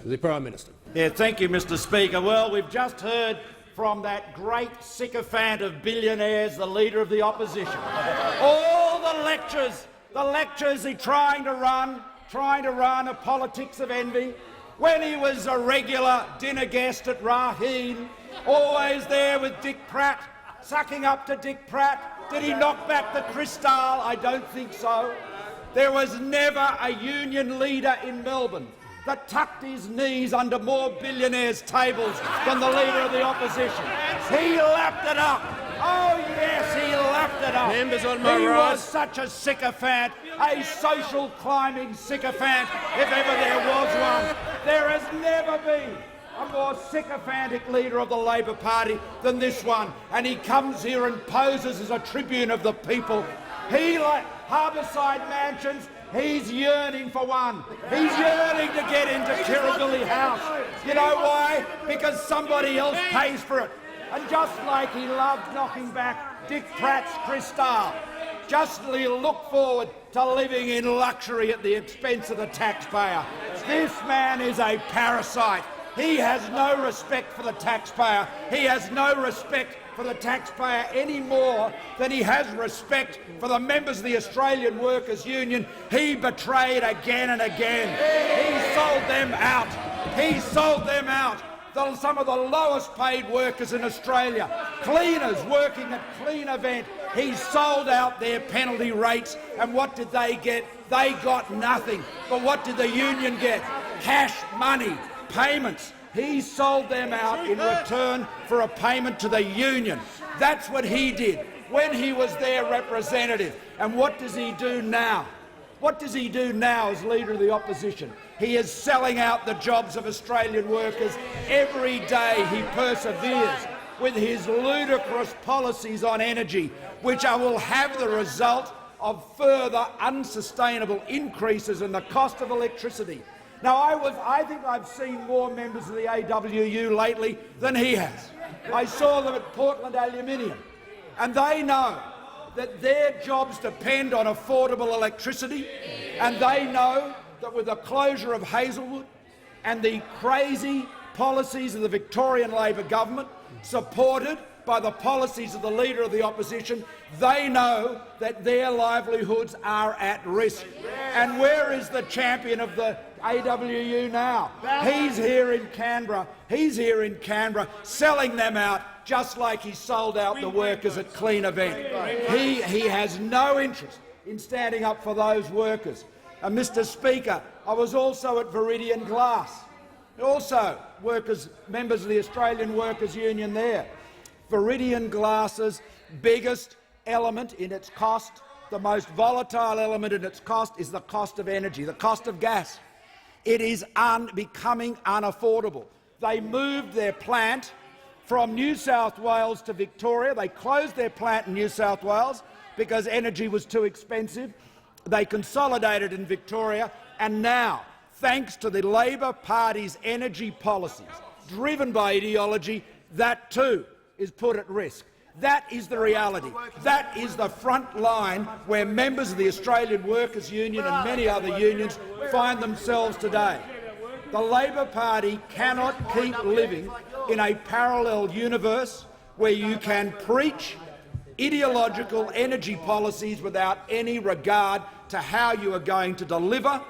The Prime Minister. Yeah, thank you, Mr Speaker. Well, we've just heard from that great sycophant of billionaires, the Leader of the Opposition. All the lectures he trying to run a politics of envy. When he was a regular dinner guest at Raheen, always there with Dick Pratt, sucking up to Dick Pratt. Did he knock back the Cristal? I don't think so. There was never a union leader in Melbourne that tucked his knees under more billionaires' tables than the Leader of the Opposition. He lapped it up. Oh yes, he lapped it up. Members on my he right. was such a sycophant, a social climbing sycophant, if ever there was one. There has never been a more sycophantic leader of the Labor Party than this one, and he comes here and poses as a tribune of the people. He, like Harbourside Mansions, he's yearning for one. He's yearning to get into Kirribilli House. You know why? Because somebody else pays for it. And just like he loved knocking back Dick Pratt's Cristal, justly look forward to living in luxury at the expense of the taxpayer. This man is a parasite. He has no respect for the taxpayer. He has no respect for the taxpayer any more than he has respect for the members of the Australian Workers' Union. He betrayed again and again. He sold them out. He sold them out. Some of the lowest paid workers in Australia, cleaners working at Clean Event, he sold out their penalty rates, and what did they get? They got nothing. But what did the union get? Cash money, payments. He sold them out in return for a payment to the union. That's what he did when he was their representative. And what does he do now? What does he do now as Leader of the Opposition? He is selling out the jobs of Australian workers. Every day he perseveres with his ludicrous policies on energy, which will have the result of further unsustainable increases in the cost of electricity. Now, I think I've seen more members of the AWU lately than he has. I saw them at Portland Aluminium, and they know that their jobs depend on affordable electricity, and they know that with the closure of Hazelwood and the crazy policies of the Victorian Labor government, supported by the policies of the Leader of the Opposition, they know that their livelihoods are at risk. And where is the champion of the AWU now? He's here in Canberra. He's here in Canberra selling them out just like he sold out the workers at Clean Event. He has no interest in standing up for those workers. And Mr Speaker, I was also at Viridian Glass, also members of the Australian Workers' Union there. Viridian Glass's biggest element in its cost, the most volatile element in its cost, is the cost of energy, the cost of gas. It is becoming unaffordable. They moved their plant from New South Wales to Victoria. They closed their plant in New South Wales because energy was too expensive. They consolidated in Victoria, and now, thanks to the Labor Party's energy policies, driven by ideology, that too is put at risk. That is the reality. That is the front line where members of the Australian Workers' Union and many other unions find themselves today. The Labor Party cannot keep living in a parallel universe where you can preach ideological energy policies without any regard to how you are going to deliver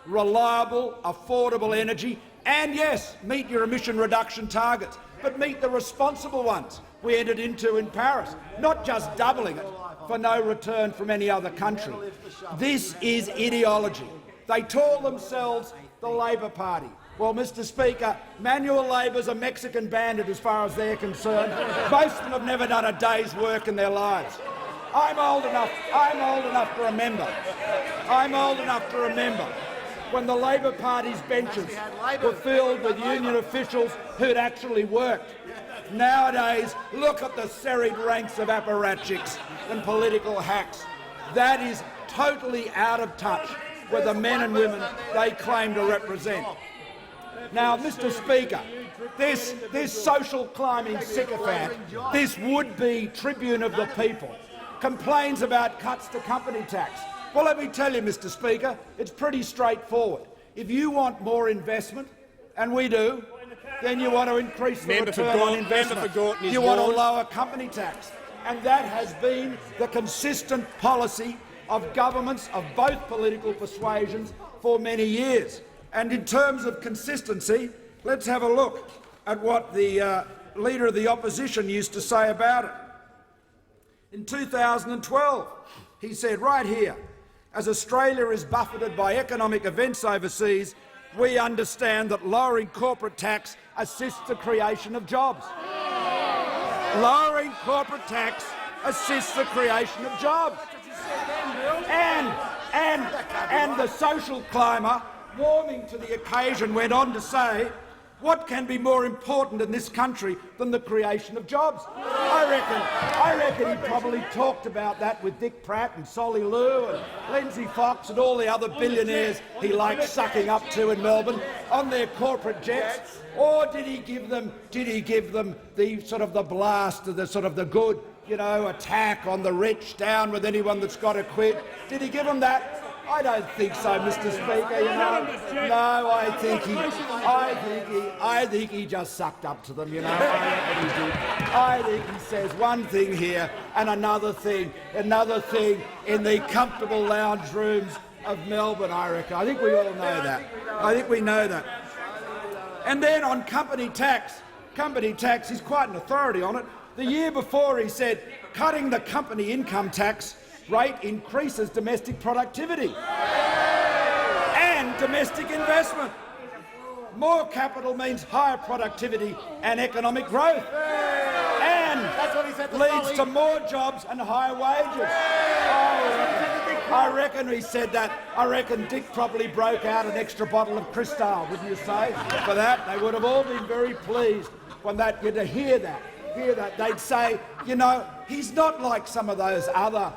reliable, affordable energy and, yes, meet your emission reduction targets, but meet the responsible ones we entered into in Paris, not just doubling it for no return from any other country. This is ideology. They call themselves the Labor Party. Well, Mr Speaker, manual labour's a Mexican bandit as far as they're concerned. Most of them have never done a day's work in their lives. I'm old enough to remember when the Labor Party's benches were filled with union officials who'd actually worked. Nowadays, look at the serried ranks of apparatchiks and political hacks. That is totally out of touch with the men and women they claim to represent. Now, Mr Speaker, this social climbing sycophant, this would-be tribune of the people, complains about cuts to company tax. Well, let me tell you, Mr Speaker, it's pretty straightforward. If you want more investment, and we do, then you want to increase the return on investment. You want to lower company tax. And that has been the consistent policy of governments of both political persuasions for many years. And in terms of consistency, let's have a look at what the Leader of the Opposition used to say about it. In 2012, he said right here, "As Australia is buffeted by economic events overseas, we understand that lowering corporate tax assists the creation of jobs." Lowering corporate tax assists the creation of jobs. And the social climber, warming to the occasion, went on to say, "What can be more important in this country than the creation of jobs?" I reckon he probably talked about that with Dick Pratt and Solly Lew and Lindsay Fox and all the other billionaires he likes sucking up to in Melbourne on their corporate jets. Or did he give them the sort of the blast of the sort of the good, attack on the rich, down with anyone that's got to quit? Did he give them that? I don't think so, Mr. Speaker. No, I think he just sucked up to them. I think he says one thing here and another thing in the comfortable lounge rooms of Melbourne. I reckon. I think we all know that. I think we know that. And then on company tax, he's quite an authority on it. The year before, he said cutting the company income tax rate increases domestic productivity and domestic investment. More capital means higher productivity and economic growth, and leads to more jobs and higher wages. I reckon he said that. I reckon Dick probably broke out an extra bottle of Cristal, wouldn't you say? For that, they would have all been very pleased when to hear that. They'd say, he's not like some of those other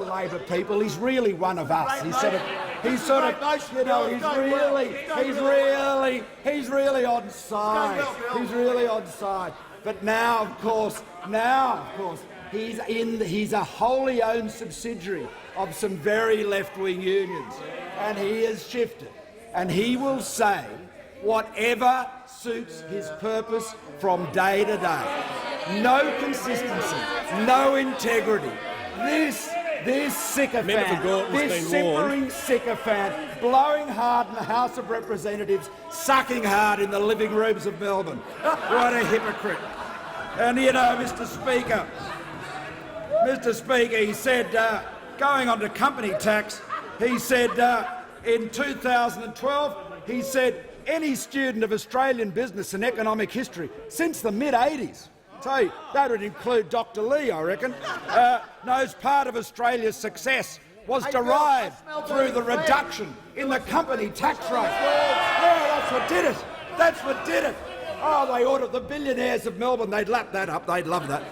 Labor people. He's really one of us. He's really on side. He's really on side. But now, of course, he's a wholly owned subsidiary of some very left-wing unions, and he has shifted, and he will say whatever suits his purpose from day to day. No consistency, no integrity. This sycophant, this simpering sycophant, blowing hard in the House of Representatives, sucking hard in the living rooms of Melbourne. What a hypocrite. And Mr. Speaker, he said, going on to company tax, he said in 2012, he said, any student of Australian business and economic history since the mid-80s, so that would include Dr. Lee, I reckon, knows part of Australia's success was derived through the reduction in the company tax rate. Yeah, that's what did it. That's what did it. Oh, they ordered the billionaires of Melbourne. They'd lap that up. They'd love that.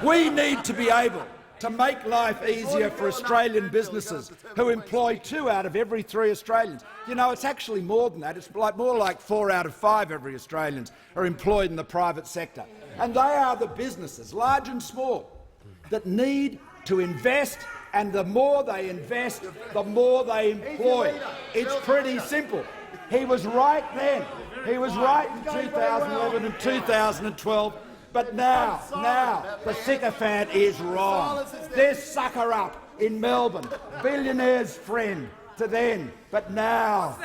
We need to be able to make life easier for Australian businesses who employ 2 out of every 3 Australians. It's actually more than that. It's more like 4 out of 5 every Australians are employed in the private sector. And they are the businesses, large and small, that need to invest, and the more they invest, the more they employ. It's pretty simple. He was right then. He was right in 2011 and 2012. But now, the sycophant is wrong. This sucker up in Melbourne, billionaire's friend to then. But now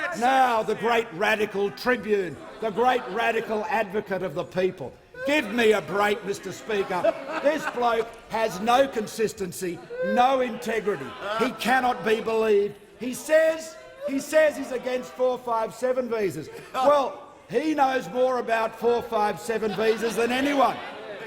the great radical tribune, the great radical advocate of the people. Give me a break, Mr. Speaker. This bloke has no consistency, no integrity. He cannot be believed. He says he's against 457 visas. Well, he knows more about 457 visas than anyone.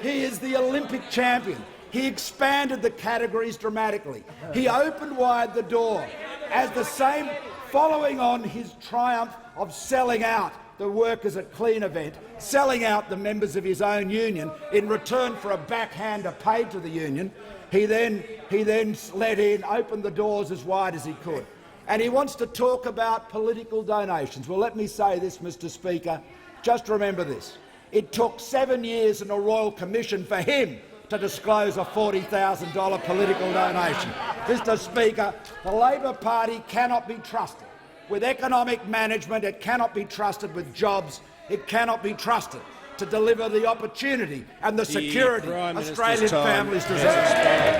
He is the Olympic champion. He expanded the categories dramatically. He opened wide the door as the same, following on his triumph of selling out the workers at Clean event, selling out the members of his own union in return for a backhander paid to the union. He then opened the doors as wide as he could. And he wants to talk about political donations. Well, let me say this, Mr. Speaker. Just remember this. It took 7 years and a Royal Commission for him to disclose a $40,000 political donation. Mr. Speaker, the Labor Party cannot be trusted With economic management, it cannot be trusted with jobs. It cannot be trusted to deliver the opportunity and the security Australian families deserve.